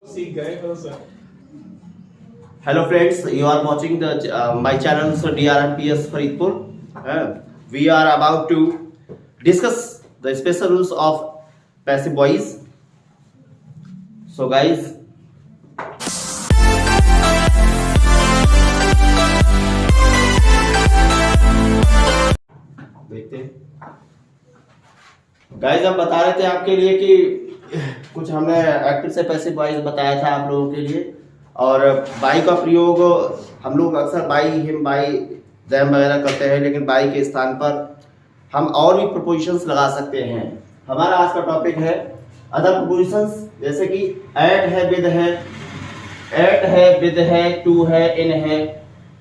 सीख गए हो sir. Hello friends, you are watching the my channel so DRNPS Faridpur. We are about to discuss the special rules of passive voice. So guys, देखते हैं guys, हम बता रहे थे आपके लिए कि कुछ हमने एक्टिव से पैसिव वॉइस बताया था आप लोगों के लिए। और बाई का प्रयोग हम लोग अक्सर बाई, हिम, बाई, दैम वगैरह करते हैं, लेकिन बाई के स्थान पर हम और भी प्रपोजिशंस लगा सकते हैं। हमारा आज का टॉपिक है अदर प्रपोजिशंस, जैसे कि एट है, विद है, एट है, विद है, टू है, इन है।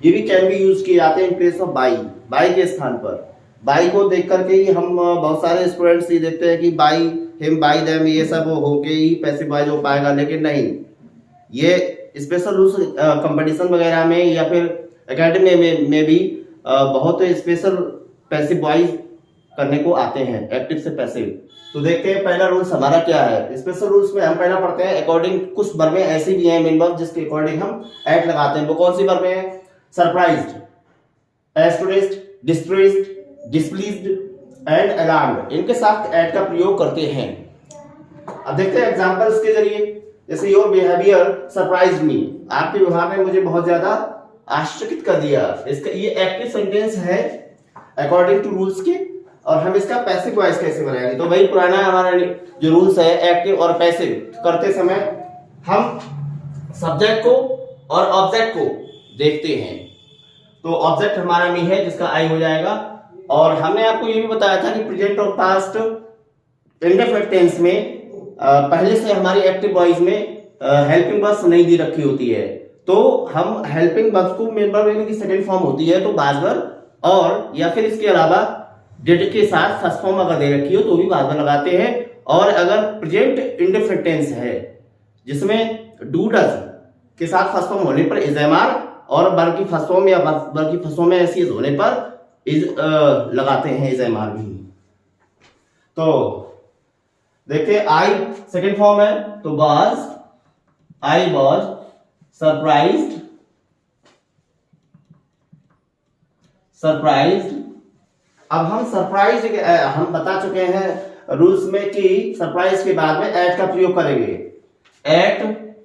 ये भी कैन बी यूज किए जाते हैं in place of by, by के स्थान पर। बाई को देख करके ही हम बहुत सारे स्टूडेंट्स ही देखते हैं कि बाई, हिम, बाई, देम ये सब होके ही पैसिव वॉइस हो पाएगा, लेकिन नहीं। ये स्पेशल रूल्स कंपटीशन वगैरह में या फिर एकेडमी में भी बहुत स्पेशल पैसिव वॉइस करने को आते हैं, एक्टिव से पैसिव। तो देखते हैं पहला रूल्स हमारा क्या है। स्पेशल रूल्स में हम पहला पढ़ते हैं अकॉर्डिंग। कुछ वर्बें ऐसी भी हैं मेन वर्ब जिसके अकॉर्डिंग हम एट लगाते हैं। वो कौन सी वर्बें हैं? Surprised, astonished, distressed, displeased and alarmed, इनके साथ एट का प्रयोग करते हैं। अब देखते हैं एग्जांपल्स के जरिए। जैसे योर बिहेवियर सरप्राइज्ड मी, आपके व्यवहार ने मुझे बहुत ज्यादा आश्चर्यचकित कर दिया। इसका ये एक्टिव सेंटेंस है अकॉर्डिंग टू रूल्स के, और हम इसका पैसिव वॉइस कैसे बनाएंगे? तो वही पुराना हमारा जो रूल्स है एक्टिव और पैसिव करते समय हम सब्जेक्ट को और ऑब्जेक्ट को देखते हैं। तो ऑब्जेक्ट हमारा मी है जिसका आई हो जाएगा। और हमने आपको ये भी बताया था कि प्रेजेंट और पास्ट इंडेफिनिट टेंस में पहले से हमारी एक्टिव वॉइस में हेल्पिंग वर्ब्स नहीं दी रखी होती है, तो हम हेल्पिंग वर्ब्स को मेन वर्ब यानी कि सेकंड फॉर्म होती है तो बाज वर्ब, और या फिर इसके अलावा डिड के साथ फर्स्ट फॉर्म अगर दे रखी हो तो भी बाज वर्ब लगाते हैं। और अगर प्रेजेंट इंडेफिनिट टेंस है जिसमें डू डज के साथ फर्स्ट फॉर्म होने पर इज एम आर, और वर्ब की फर्स्ट फॉर्म या वर्ब की फर्स्ट फॉर्म में ऐसी होने पर इज लगाते हैं, इज एम आर भी। तो देखते आई सेकेंड फॉर्म है तो was, I was surprised, surprised. अब हम सरप्राइज हम बता चुके हैं रूल्स में कि सरप्राइज के बाद में एट का प्रयोग करेंगे। एट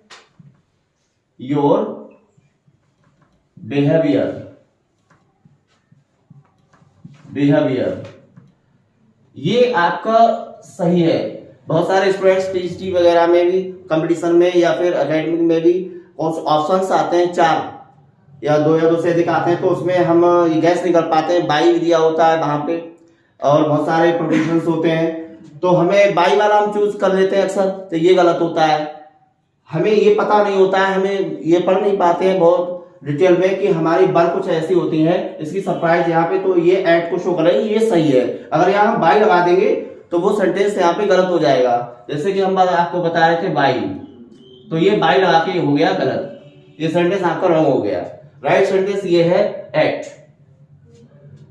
योर बिहेवियर, बिहेवियर ये आपका सही है। बहुत सारे स्टूडेंट्स टीटी वगैरह में भी, कंपटीशन में या फिर एकेडमिक में भी ऑप्शंस आते हैं 4 या 2 से अधिक आते हैं, तो उसमें हम ये गैस नहीं कर पाते हैं। बाई भी दिया होता है वहां पे और बहुत सारे प्रोडिक्शंस होते हैं, तो हमें बाई वाला हम चूज कर लेते हैं अक्सर, तो ये गलत होता है। हमें ये पता नहीं होता है, हमें ये पढ़ नहीं पाते हैं बहुत डिटेल में कि हमारी वर्ब कुछ ऐसी होती है। इसकी सरप्राइज यहाँ पे तो ये एट को शो कर रही है, ये सही है। अगर यहाँ हम बाई लगा देंगे तो वो सेंटेंस यहाँ पे गलत हो जाएगा। जैसे कि हम आपको बता रहे थे बाई, तो ये बाई लगा के हो गया गलत, ये सेंटेंस आपका रॉन्ग हो गया। राइट सेंटेंस ये है एट।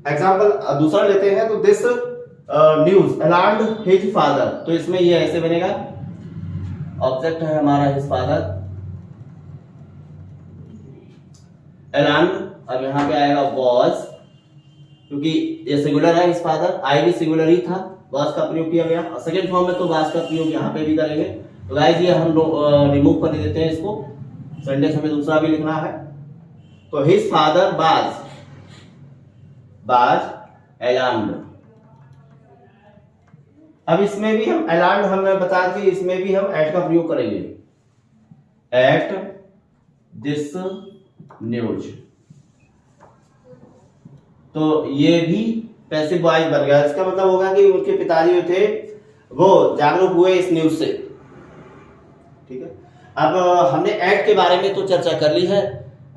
एग्जाम्पल दूसरा लेते हैं तो this news alarmed his father, तो इसमें ये ऐसे बनेगा, ऑब्जेक्ट है हमारा हिज फादर, अलार्म्ड। अब यहाँ पे आएगा वॉज, क्योंकि ये सिंगुलर है हिज फादर, आई भी सिंगुलर ही था, वॉज का प्रयोग किया गया। और सेकंड फॉर्म में तो वॉज का प्रयोग यहाँ पे भी करेंगे। तो गाइस ये हम रिमूव कर देते हैं इसको, सेंटेंस हमें दूसरा भी लिखना है। तो his father was, was alarmed. अब इसमें भी हम अलार्म्ड हमें बता के इसमें भी हम एट का प्रयोग करेंगे। एट दिस न्यूज, तो ये भी पैसिव वॉइस बन गया। इसका मतलब होगा कि उनके पिताजी जो थे वो जागरूक हुए इस न्यूज से। ठीक है, अब हमने एट के बारे में तो चर्चा कर ली है।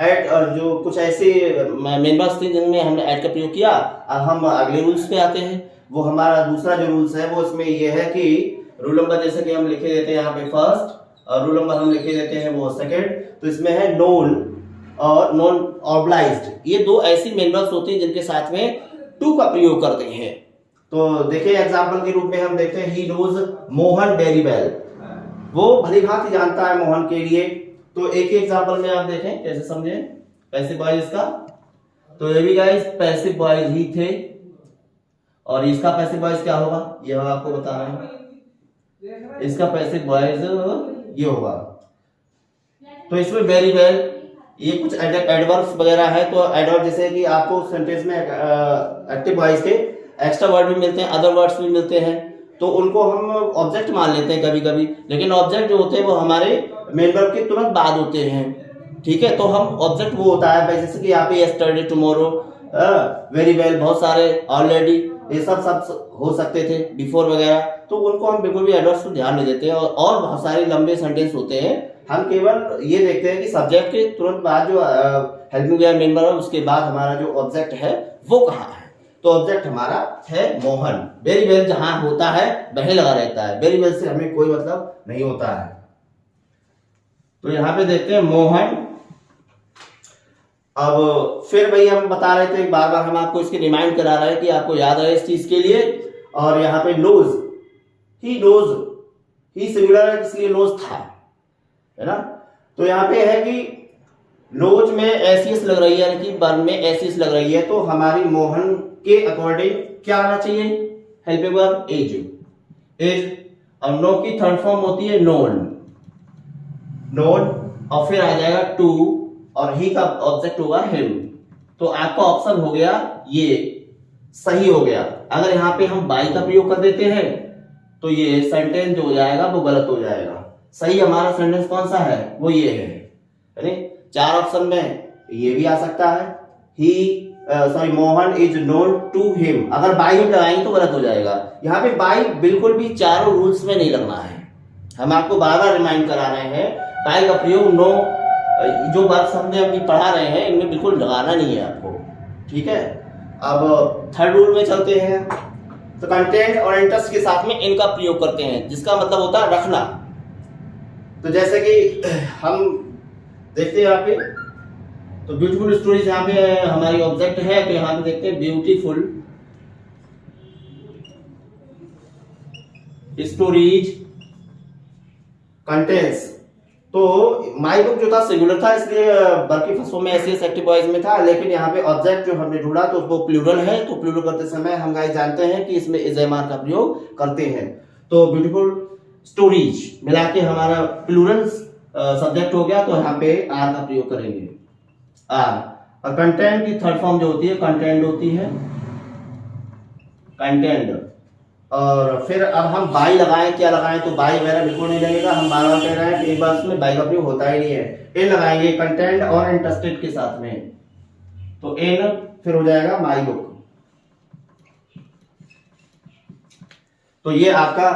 एट और जो कुछ ऐसे मेन वर्ब्स थे जिनमें हमने एट का प्रयोग किया। अब हम अगले रूल्स पे आते हैं। वो हमारा दूसरा जो रूल्स है वो इसमें ये है कि रूल नंबर जैसे कि हम लिखे देते हैं यहाँ पे फर्स्ट, और रूल नंबर हम लिखे देते हैं वो सेकेंड। तो इसमें है नोन और नॉन ऑब्लाइज्ड, ये दो ऐसी मेन वर्ब्स होती हैं जिनके साथ में टू का प्रयोग करते हैं। तो देखिए एग्जांपल के रूप में हम देखते हैं he knows Mohan very well, वो भली भांति जानता है मोहन के लिए। तो एक ही एग्जांपल में आप देखें कैसे समझे पैसिव वॉइस का। तो ये भी गाइस पैसिव वॉइस ही थे, और इसका पैसिव वॉइस क्या होगा ये हम आपको बता रहे हैं। इसका पैसिव वॉइस ये होगा। तो इसमें वेरी वेल ये कुछ एडवर्ब्स वगैरह है। तो एडवर्ब जैसे कि आपको सेंटेंस में एक्टिव वॉइस के एक्स्ट्रा वर्ड भी मिलते हैं, अदर वर्ड्स भी मिलते हैं, तो उनको हम ऑब्जेक्ट मान लेते हैं कभी कभी। लेकिन ऑब्जेक्ट जो होते हैं वो हमारे मेन वर्ब के तुरंत बाद होते हैं, ठीक है। तो हम ऑब्जेक्ट वो होता है जैसे कि यहाँ पे यस्टरडे, टुमारो, वेरी वेल, बहुत सारे, ऑलरेडी, ये सब हो सकते थे, बिफोर वगैरह। तो उनको हम बिल्कुल भी एडवर्ब्स को ध्यान नहीं देते हैं। और बहुत सारे लंबे सेंटेंस होते हैं, हम केवल ये देखते हैं कि सब्जेक्ट के तुरंत बाद जो हेल्पिंग वर्ब मेन वर्ब है उसके बाद हमारा जो ऑब्जेक्ट है वो कहाँ है। तो ऑब्जेक्ट हमारा है मोहन। वेरी वेल जहां होता है वहीं लगा रहता है, वेरी वेल से हमें कोई मतलब नहीं होता है। तो यहां पे देखते हैं मोहन। अब फिर भाई हम बता रहे थे, बार बार हम आपको इसकी रिमाइंड करा रहे हैं कि आपको याद रहे इस चीज के लिए। और यहाँ पे knows, he knows, he singular है इसलिए नोज था, है ना। तो यहाँ पे है कि नोज में एसीएस लग रही है, यानी कि वर्ब में एसीएस लग रही है। तो हमारी मोहन के अकॉर्डिंग क्या आना चाहिए, हेल्पिंग वर्ब एज, एज। और नो की थर्ड फॉर्म होती है नोन, नोन, और फिर आ जाएगा टू, और ही का ऑब्जेक्ट होगा हिम। तो आपका ऑप्शन हो गया ये सही हो गया। अगर यहाँ पे हम बाई का प्रयोग कर देते हैं तो ये सेंटेंस जो हो जाएगा वो गलत हो जाएगा। सही हमारा सेंटेंस कौन सा है, वो ये है, यानी 4 ऑप्शन में ये भी आ सकता है, he Mohan is known to him. अगर बाई हम लगाएंगे तो गलत हो जाएगा। यहाँ पे बाई बिल्कुल भी चारों रूल्स में नहीं लगना है। हम आपको बार बार रिमाइंड करा रहे हैं, बाई का प्रयोग नो, जो बात हमने अभी पढ़ा रहे हैं इनमें बिल्कुल लगाना नहीं है आपको, ठीक है। अब थर्ड रूल में चलते हैं। तो कंटेंट और इंटरेस्ट के साथ में इनका प्रयोग करते हैं, जिसका मतलब होता है रखना। तो जैसे कि हम देखते हैं यहाँ पे, तो ब्यूटीफुल स्टोरीज यहाँ पे हमारी ऑब्जेक्ट है। तो यहाँ पे देखते हैं ब्यूटीफुल स्टोरीज कंटेंट्स। तो माई बुक जो था सिंगुलर था, इसलिए वर्ब की फर्स्ट फॉर्म में एसीएस एक्टिव वॉइस में था। लेकिन यहाँ पे ऑब्जेक्ट जो हमने ढूंढा तो वो प्लूरल है। तो प्लूरल करते समय हम गाइस जानते हैं कि इसमें इज़ेमार का प्रयोग करते हैं। तो ब्यूटीफुल स्टोरीज मिला के हमारा प्लूरल सब्जेक्ट हो गया। तो यहाँ पे आर का प्रयोग करेंगे, आर। और कंटेंट की थर्ड फॉर्म जो होती है कंटेंट होती है, कंटेंट। और फिर अब हम बाई लगाएं, क्या लगाएं, तो बाई वगैरह बिल्कुल नहीं लगेगा। हम बार बार कह रहे हैं कि एक बार में बाई का प्रयोग होता ही नहीं है। इन लगाएंगे कंटेंट और इंटरेस्टेड के साथ में, तो इन फिर हो जाएगा माई बुक। तो ये आपका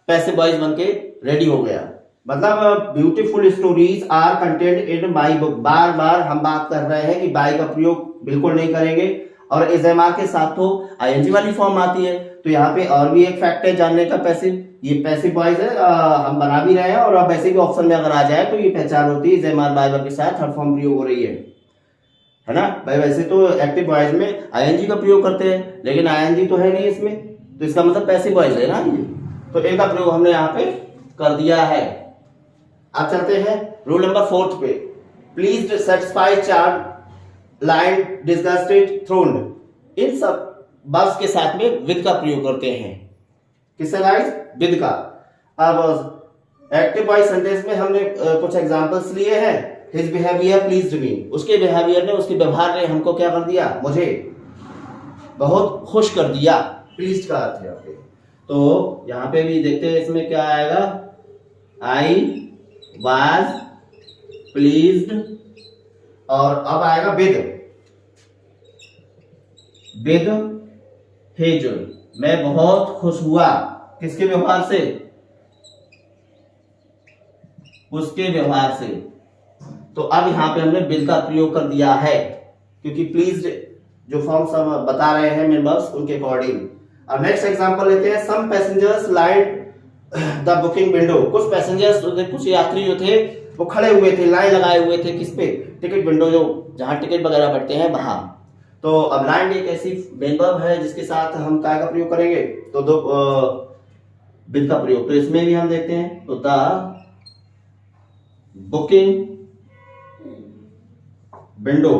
पैसिव वॉइस बनके रेडी हो गया। मतलब beautiful stories are content in my book. बार बार हम बात कर रहे हैं कि बाई का प्रयोग बिल्कुल नहीं करेंगे। और इज़ेमार के साथ तो आईएनजी वाली फॉर्म आती है। तो यहाँ पे और भी एक फैक्ट है जानने का, पैसिव, ये पैसिव वॉइस है, हम बना भी रहे हैं। और अब वैसे भी ऑप्शन में अगर आ जाए तो ये पहचान होती है इज़ेमार बाय वर्ब के साथ थर्ड फॉर्म प्रयोग हो रही है ना भाई। वैसे तो एक्टिव वॉइस में आईएनजी का प्रयोग करते हैं, लेकिन आईएनजी तो है नहीं इसमें, तो इसका मतलब पैसिव वॉइस है ना ये। तो इनका प्रयोग हमने यहाँ पे कर दिया है। अब चलते हैं रूल नंबर 4 पे। Please satisfy chart line disgusted thrown. इन सब बस के साथ में विद का प्रयोग करते हैं। किससे गाइस, विद का। अब एक्टिव वॉइस सेंटेंस में हमने कुछ एग्जांपल्स लिए हैं। हिज बिहेवियर प्लीज्ड मी, उसके बिहेवियर ने, उसके व्यवहार ने हमको क्या कर दिया, मुझे बहुत खुश कर दिया। प्लीज्ड का अर्थ है यहाँ पे। तो यहाँ पे भी देखते हैं इसमें क्या आएगा, आई वाज प्लीज्ड, और अब आएगा विद, विद हिज, मैं बहुत खुश हुआ। किसके व्यवहार से, उसके व्यवहार से। तो अब यहां पे हमने विद का प्रयोग कर दिया है, क्योंकि प्लीज जो फॉर्म्स हम बता रहे हैं मेंबर्स उनके अकॉर्डिंग। अब नेक्स्ट एग्जांपल लेते हैं। Some passengers line the booking window. कुछ पैसेंजर्स, कुछ यात्री जो थे वो खड़े हुए थे, लाइन लगाए हुए थे किस पे, टिकट विंडो, जो जहां टिकट वगैरह बढ़ते हैं वहां। तो अब लाइन एक ऐसी मेन वर्ब है जिसके साथ हम क्या का प्रयोग करेंगे, तो दो विद का प्रयोग। तो इसमें भी हम देखते हैं, तो द बुकिंग विंडो,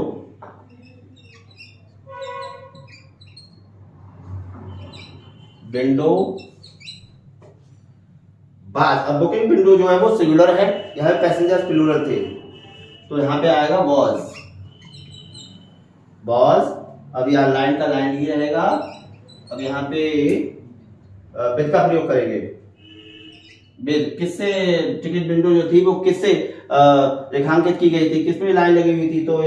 बाद अब बुकिंग विंडो जो है वो सिंगुलर है, यहाँ पैसेंजर्स प्लूरल थे, तो यहाँ पे आएगा वॉज। अब यहाँ लाइन का लाइन ही रहेगा। अब यहाँ पे विद का प्रयोग करेंगे। विद किससे टिकट विंडो जो थी वो किससे रेखांकित की गई थी, किसमें लाइन लगी हुई थी, तो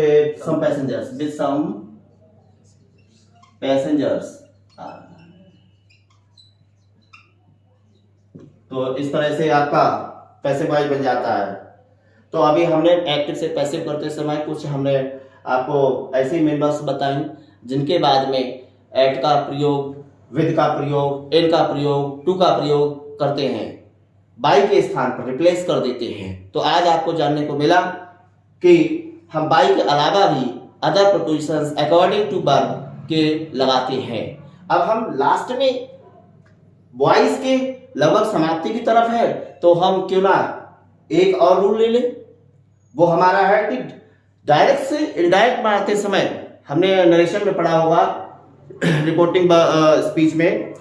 सम पैसेंजर्स, विद सम पैसेंजर्स। तो इस तरह से आपका पैसिव वॉइस बन जाता है। तो अभी हमने एक्टिव से पैसिव करते समय कुछ हमने आपको ऐसे मेंबर्स बताए जिनके बाद में एट का प्रयोग, विद का प्रयोग, इन का प्रयोग, टू का प्रयोग करते हैं, बाई के स्थान पर रिप्लेस कर देते हैं। तो आज आपको जानने को मिला कि हम बाई के अलावा भी other prepositions according to verb के लगाते हैं। अब हम लास्ट में वॉइस के लगभग समाप्ति की तरफ है, तो हम क्यों ना एक और रूल ले लें। वो हमारा है कि डायरेक्ट से इनडायरेक्ट बनाते समय हमने नरेशन में पढ़ा होगा रिपोर्टिंग स्पीच में,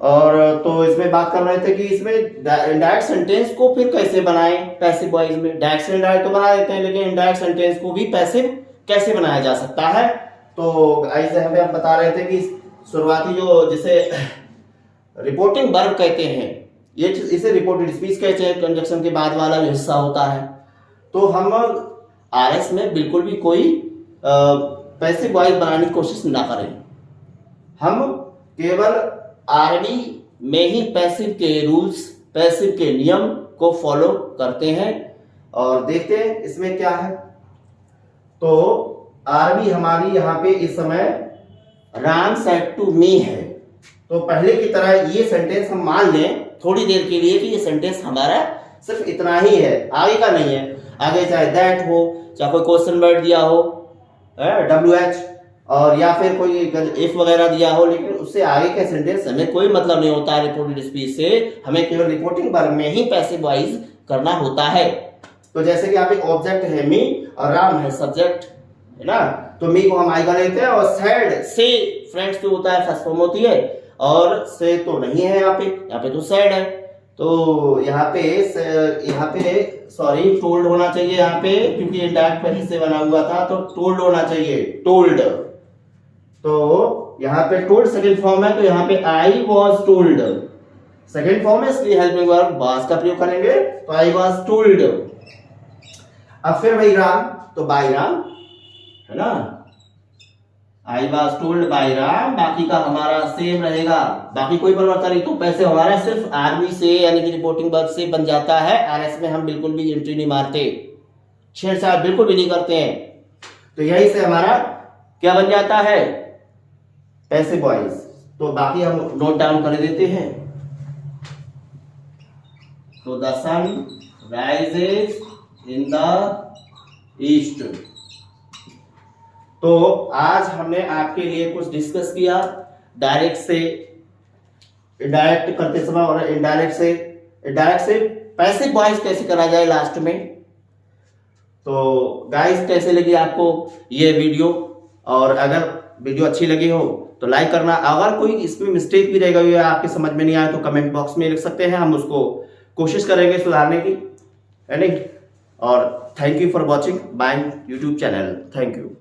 और तो इसमें बात कर रहे थे कि इसमें इनडायरेक्ट सेंटेंस को फिर कैसे बनाएं पैसिव वॉइस में। डायरेक्ट से इनडायरेक्ट तो बना देते हैं, लेकिन इनडायरेक्ट सेंटेंस को भी पैसिव कैसे बनाया जा सकता है। तो ऐसे हमें आप बता रहे थे कि शुरुआती जो जिसे रिपोर्टिंग वर्ब कहते हैं, ये इसे रिपोर्टेड स्पीच कहते हैं, कंजक्शन के बाद वाला जो हिस्सा होता है। तो हम आरएस में बिल्कुल भी कोई पैसिव वॉइस बनाने की कोशिश ना करें। हम केवल आरडी में ही पैसिव के रूल्स, पैसिव के नियम को फॉलो करते हैं और देखते हैं इसमें क्या है। तो आरडी हमारी यहाँ पे इस समय राम सेड टू मी है, तो पहले की तरह ये सेंटेंस हम मान लें थोड़ी देर के लिए कि ये सेंटेंस हमारा सिर्फ इतना ही है, आगे का नहीं है। आगे चाहे दैट हो, चाहे कोई क्वेश्चन वर्ड दिया हो WH, और या फिर कोई इफ वगैरह दिया हो, लेकिन उससे आगे का सेंटेंस हमें कोई मतलब नहीं होता है रिपोर्टेड स्पीच से। हमें केवल रिपोर्टिंग वर्ब में ही पैसिव वॉइस करना होता है। तो जैसे कि आप एक ऑब्जेक्ट है मी और राम है सब्जेक्ट, है ना, तो मी को हम आई का लेते हैं, और सैड से फ्रेंड्स पे होता है, फर्स्ट फॉर्म होती है, और से तो नहीं है यहाँ पे तो सैड है। तो यहाँ पे सॉरी टोल्ड होना चाहिए यहाँ पे, क्योंकि इंडायरेक्ट पहले से बना हुआ था, तो टोल्ड होना चाहिए, टोल्ड। तो यहाँ पे टोल्ड सेकंड फॉर्म है, तो यहाँ पे I was told second form है, इसलिए हेल्पिंग वर्ब वाज का प्रयोग करेंगे, तो आई वॉज टोल्ड। अब फिर वही राम, तो बाय राम, है ना, I was told by Ram, बाकी का हमारा सेम रहेगा, बाकी कोई परिवर्तन नहीं। तो पैसे हमारा सिर्फ आरबी से यानी कि रिपोर्टिंग वर्ब से बन जाता है। आरएस में हम बिल्कुल भी एंट्री नहीं मारते, छेड़छाड़ बिल्कुल भी नहीं करते हैं। तो यही से हमारा क्या बन जाता है पैसिव वॉइस। तो बाकी हम नोट डाउन कर देते हैं। तो the sun rises in the east. तो आज हमने आपके लिए कुछ डिस्कस किया, डायरेक्ट से इनडायरेक्ट करते समय और इनडायरेक्ट से पैसिव वॉइस कैसे करा जाए लास्ट में। तो गाइस कैसे लगी आपको ये वीडियो, और अगर वीडियो अच्छी लगी हो तो लाइक करना। अगर कोई इसमें मिस्टेक भी रहेगा या आपके समझ में नहीं आया तो कमेंट बॉक्स में लिख सकते हैं, हम उसको कोशिश करेंगे सुधारने की, है नहीं। और thank you for watching my YouTube channel. Thank you.